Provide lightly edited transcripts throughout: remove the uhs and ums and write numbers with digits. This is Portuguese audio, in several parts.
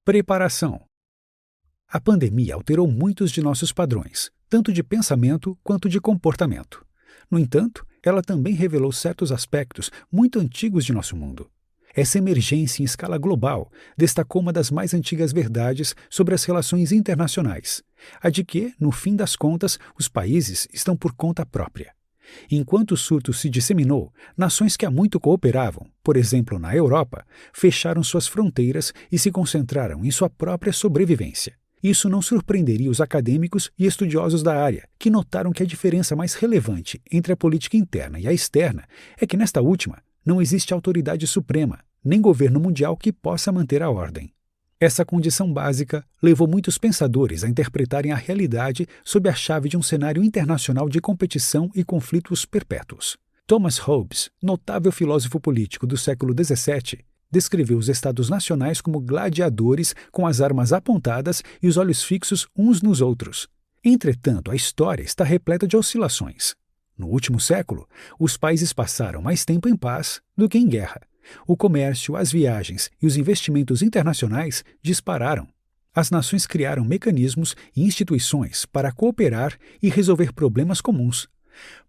Preparação. A pandemia alterou muitos de nossos padrões, tanto de pensamento quanto de comportamento. No entanto, ela também revelou certos aspectos muito antigos de nosso mundo. Essa emergência em escala global destacou uma das mais antigas verdades sobre as relações internacionais, a de que, no fim das contas, os países estão por conta própria. Enquanto o surto se disseminou, nações que há muito cooperavam, por exemplo na Europa, fecharam suas fronteiras e se concentraram em sua própria sobrevivência. Isso não surpreenderia os acadêmicos e estudiosos da área, que notaram que a diferença mais relevante entre a política interna e a externa é que, nesta última, não existe autoridade suprema, nem governo mundial que possa manter a ordem. Essa condição básica levou muitos pensadores a interpretarem a realidade sob a chave de um cenário internacional de competição e conflitos perpétuos. Thomas Hobbes, notável filósofo político do século XVII, descreveu os estados nacionais como gladiadores com as armas apontadas e os olhos fixos uns nos outros. Entretanto, a história está repleta de oscilações. No último século, os países passaram mais tempo em paz do que em guerra. O comércio, as viagens e os investimentos internacionais dispararam. As nações criaram mecanismos e instituições para cooperar e resolver problemas comuns.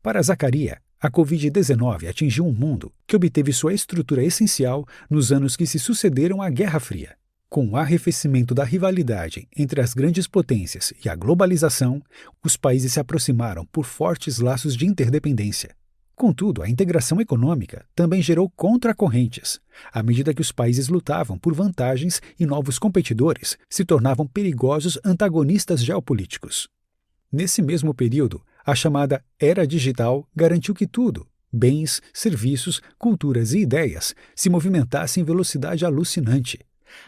Para Zaccaria, a Covid-19 atingiu um mundo que obteve sua estrutura essencial nos anos que se sucederam à Guerra Fria. Com o arrefecimento da rivalidade entre as grandes potências e a globalização, os países se aproximaram por fortes laços de interdependência. Contudo, a integração econômica também gerou contracorrentes. À medida que os países lutavam por vantagens e novos competidores se tornavam perigosos antagonistas geopolíticos. Nesse mesmo período, a chamada Era Digital garantiu que tudo, bens, serviços, culturas e ideias, se movimentassem em velocidade alucinante.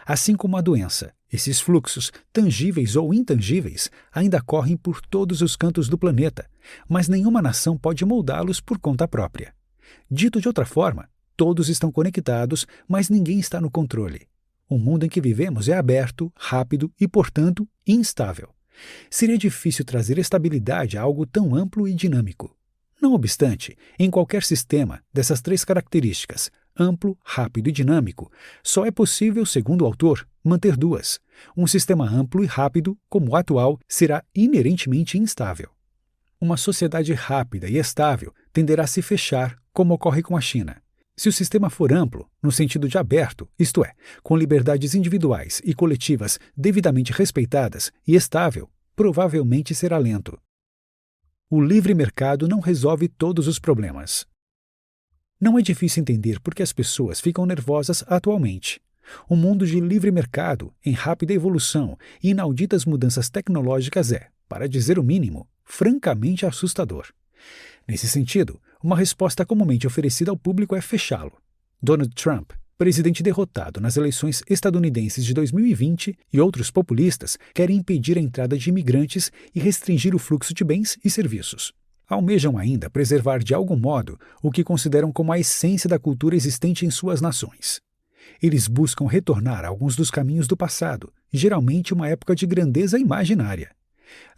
Assim como a doença, esses fluxos, tangíveis ou intangíveis, ainda correm por todos os cantos do planeta, mas nenhuma nação pode moldá-los por conta própria. Dito de outra forma, todos estão conectados, mas ninguém está no controle. O mundo em que vivemos é aberto, rápido e, portanto, instável. Seria difícil trazer estabilidade a algo tão amplo e dinâmico. Não obstante, em qualquer sistema dessas três características, amplo, rápido e dinâmico, só é possível, segundo o autor, manter duas. Um sistema amplo e rápido, como o atual, será inerentemente instável. Uma sociedade rápida e estável tenderá a se fechar, como ocorre com a China. Se o sistema for amplo, no sentido de aberto, isto é, com liberdades individuais e coletivas devidamente respeitadas, e estável, provavelmente será lento. O livre mercado não resolve todos os problemas. Não é difícil entender por que as pessoas ficam nervosas atualmente. O mundo de livre mercado, em rápida evolução e inauditas mudanças tecnológicas é, para dizer o mínimo, francamente assustador. Nesse sentido, uma resposta comumente oferecida ao público é fechá-lo. Donald Trump, presidente derrotado nas eleições estadunidenses de 2020, e outros populistas querem impedir a entrada de imigrantes e restringir o fluxo de bens e serviços. Almejam ainda preservar de algum modo o que consideram como a essência da cultura existente em suas nações. Eles buscam retornar a alguns dos caminhos do passado, geralmente uma época de grandeza imaginária.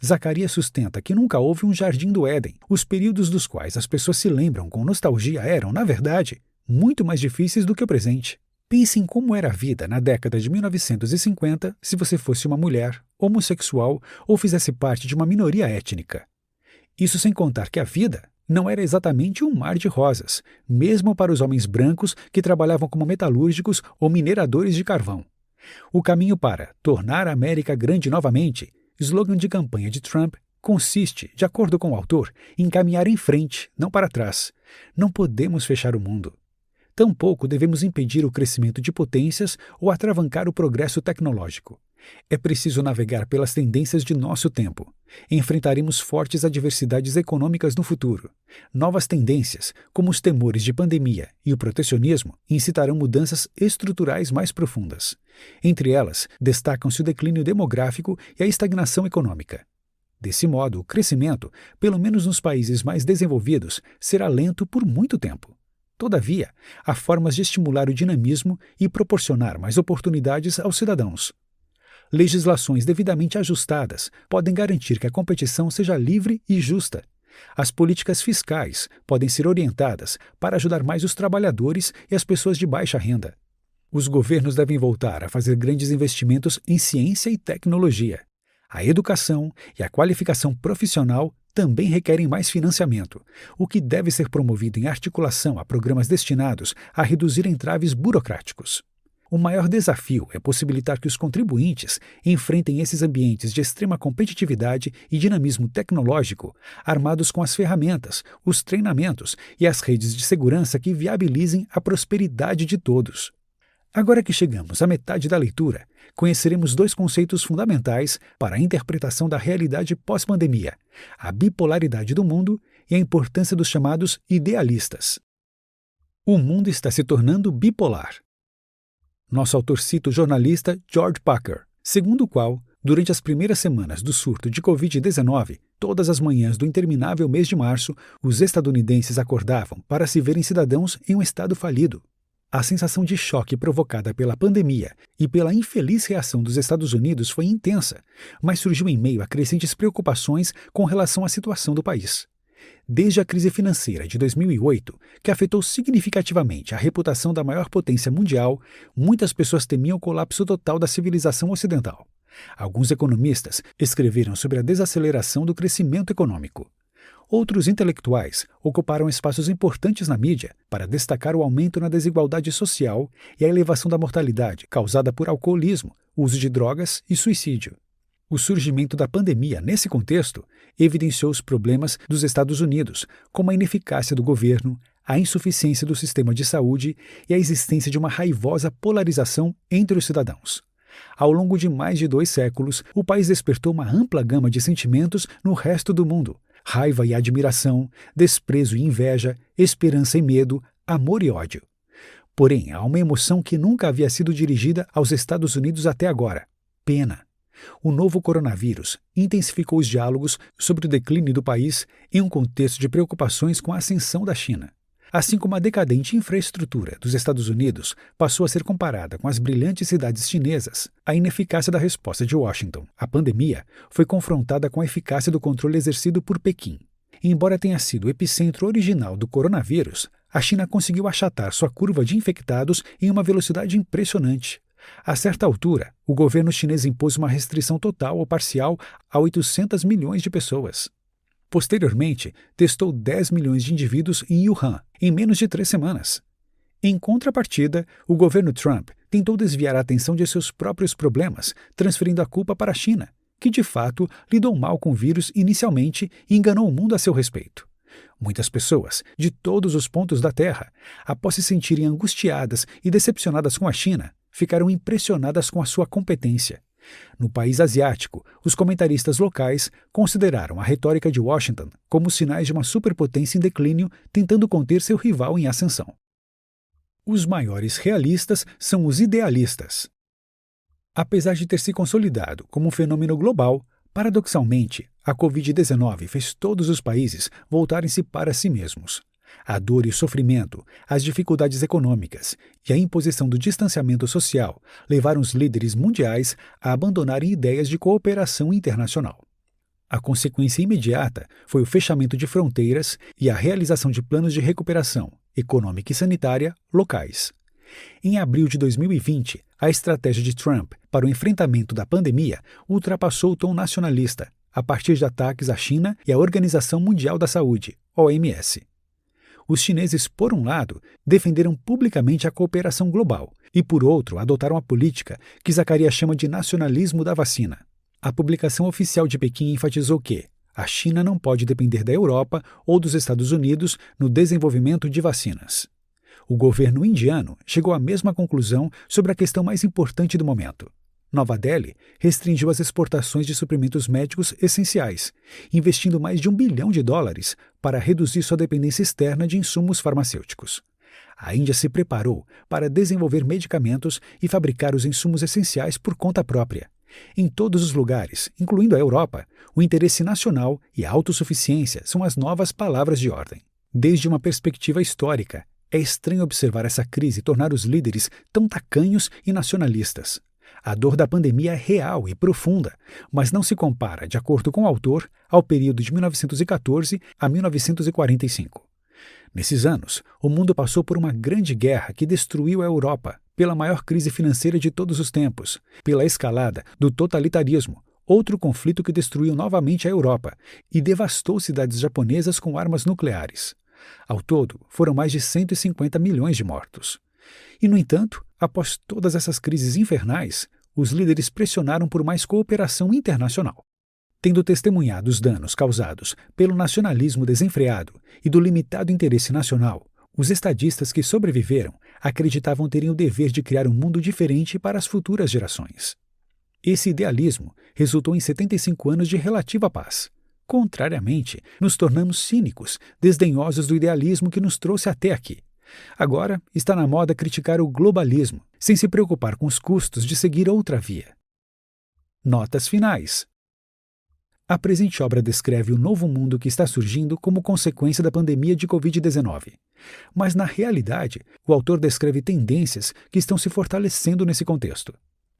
Zaccaria sustenta que nunca houve um jardim do Éden. Os períodos dos quais as pessoas se lembram com nostalgia eram, na verdade, muito mais difíceis do que o presente. Pense em como era a vida na década de 1950 se você fosse uma mulher, homossexual ou fizesse parte de uma minoria étnica. Isso sem contar que a vida não era exatamente um mar de rosas, mesmo para os homens brancos que trabalhavam como metalúrgicos ou mineradores de carvão. O caminho para tornar a América grande novamente, slogan de campanha de Trump, consiste, de acordo com o autor, em caminhar em frente, não para trás. Não podemos fechar o mundo. Tampouco devemos impedir o crescimento de potências ou atravancar o progresso tecnológico. É preciso navegar pelas tendências de nosso tempo. Enfrentaremos fortes adversidades econômicas no futuro. Novas tendências, como os temores de pandemia e o protecionismo, incitarão mudanças estruturais mais profundas. Entre elas, destacam-se o declínio demográfico e a estagnação econômica. Desse modo, o crescimento, pelo menos nos países mais desenvolvidos, será lento por muito tempo. Todavia, há formas de estimular o dinamismo e proporcionar mais oportunidades aos cidadãos. Legislações devidamente ajustadas podem garantir que a competição seja livre e justa. As políticas fiscais podem ser orientadas para ajudar mais os trabalhadores e as pessoas de baixa renda. Os governos devem voltar a fazer grandes investimentos em ciência e tecnologia. A educação e a qualificação profissional também requerem mais financiamento, o que deve ser promovido em articulação a programas destinados a reduzir entraves burocráticos. O maior desafio é possibilitar que os contribuintes enfrentem esses ambientes de extrema competitividade e dinamismo tecnológico, armados com as ferramentas, os treinamentos e as redes de segurança que viabilizem a prosperidade de todos. Agora que chegamos à metade da leitura, conheceremos dois conceitos fundamentais para a interpretação da realidade pós-pandemia: a bipolaridade do mundo e a importância dos chamados idealistas. O mundo está se tornando bipolar. Nosso autor cita o jornalista George Packer, segundo o qual, durante as primeiras semanas do surto de Covid-19, todas as manhãs do interminável mês de março, os estadunidenses acordavam para se verem cidadãos em um estado falido. A sensação de choque provocada pela pandemia e pela infeliz reação dos Estados Unidos foi intensa, mas surgiu em meio a crescentes preocupações com relação à situação do país. Desde a crise financeira de 2008, que afetou significativamente a reputação da maior potência mundial, muitas pessoas temiam o colapso total da civilização ocidental. Alguns economistas escreveram sobre a desaceleração do crescimento econômico. Outros intelectuais ocuparam espaços importantes na mídia para destacar o aumento na desigualdade social e a elevação da mortalidade causada por alcoolismo, uso de drogas e suicídio. O surgimento da pandemia, nesse contexto, evidenciou os problemas dos Estados Unidos, como a ineficácia do governo, a insuficiência do sistema de saúde e a existência de uma raivosa polarização entre os cidadãos. Ao longo de mais de 2 séculos, o país despertou uma ampla gama de sentimentos no resto do mundo: raiva e admiração, desprezo e inveja, esperança e medo, amor e ódio. Porém, há uma emoção que nunca havia sido dirigida aos Estados Unidos até agora: pena. O novo coronavírus intensificou os diálogos sobre o declínio do país em um contexto de preocupações com a ascensão da China. Assim como a decadente infraestrutura dos Estados Unidos passou a ser comparada com as brilhantes cidades chinesas, a ineficácia da resposta de Washington à pandemia foi confrontada com a eficácia do controle exercido por Pequim. Embora tenha sido o epicentro original do coronavírus, a China conseguiu achatar sua curva de infectados em uma velocidade impressionante. A certa altura, o governo chinês impôs uma restrição total ou parcial a 800 milhões de pessoas. Posteriormente, testou 10 milhões de indivíduos em Wuhan, em menos de 3 semanas. Em contrapartida, o governo Trump tentou desviar a atenção de seus próprios problemas, transferindo a culpa para a China, que de fato lidou mal com o vírus inicialmente e enganou o mundo a seu respeito. Muitas pessoas, de todos os pontos da Terra, após se sentirem angustiadas e decepcionadas com a China, ficaram impressionadas com a sua competência. No país asiático, os comentaristas locais consideraram a retórica de Washington como sinais de uma superpotência em declínio tentando conter seu rival em ascensão. Os maiores realistas são os idealistas. Apesar de ter se consolidado como um fenômeno global, paradoxalmente, a Covid-19 fez todos os países voltarem-se para si mesmos. A dor e o sofrimento, as dificuldades econômicas e a imposição do distanciamento social levaram os líderes mundiais a abandonarem ideias de cooperação internacional. A consequência imediata foi o fechamento de fronteiras e a realização de planos de recuperação econômica e sanitária locais. Em abril de 2020, a estratégia de Trump para o enfrentamento da pandemia ultrapassou o tom nacionalista, a partir de ataques à China e à Organização Mundial da Saúde, OMS. Os chineses, por um lado, defenderam publicamente a cooperação global e, por outro, adotaram a política que Zacarias chama de nacionalismo da vacina. A publicação oficial de Pequim enfatizou que a China não pode depender da Europa ou dos Estados Unidos no desenvolvimento de vacinas. O governo indiano chegou à mesma conclusão sobre a questão mais importante do momento. Nova Delhi restringiu as exportações de suprimentos médicos essenciais, investindo mais de $1 bilhão para reduzir sua dependência externa de insumos farmacêuticos. A Índia se preparou para desenvolver medicamentos e fabricar os insumos essenciais por conta própria. Em todos os lugares, incluindo a Europa, o interesse nacional e a autossuficiência são as novas palavras de ordem. Desde uma perspectiva histórica, é estranho observar essa crise tornar os líderes tão tacanhos e nacionalistas. A dor da pandemia é real e profunda, mas não se compara, de acordo com o autor, ao período de 1914 a 1945. Nesses anos, o mundo passou por uma grande guerra que destruiu a Europa, pela maior crise financeira de todos os tempos, pela escalada do totalitarismo, outro conflito que destruiu novamente a Europa e devastou cidades japonesas com armas nucleares. Ao todo, foram mais de 150 milhões de mortos. E, no entanto, após todas essas crises infernais, os líderes pressionaram por mais cooperação internacional. Tendo testemunhado os danos causados pelo nacionalismo desenfreado e do limitado interesse nacional, os estadistas que sobreviveram acreditavam terem o dever de criar um mundo diferente para as futuras gerações. Esse idealismo resultou em 75 anos de relativa paz. Contrariamente, nos tornamos cínicos, desdenhosos do idealismo que nos trouxe até aqui. Agora está na moda criticar o globalismo, sem se preocupar com os custos de seguir outra via. Notas finais. A presente obra descreve o novo mundo que está surgindo como consequência da pandemia de Covid-19. Mas, na realidade, o autor descreve tendências que estão se fortalecendo nesse contexto.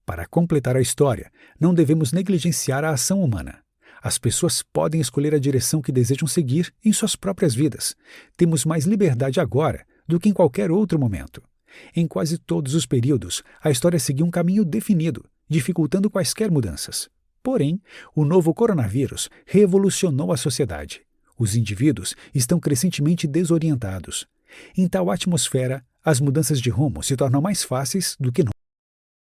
Para completar a história, não devemos negligenciar a ação humana. As pessoas podem escolher a direção que desejam seguir em suas próprias vidas. Temos mais liberdade agora do que em qualquer outro momento. Em quase todos os períodos, a história seguiu um caminho definido, dificultando quaisquer mudanças. Porém, o novo coronavírus revolucionou a sociedade. Os indivíduos estão crescentemente desorientados. Em tal atmosfera, as mudanças de rumo se tornam mais fáceis do que nunca.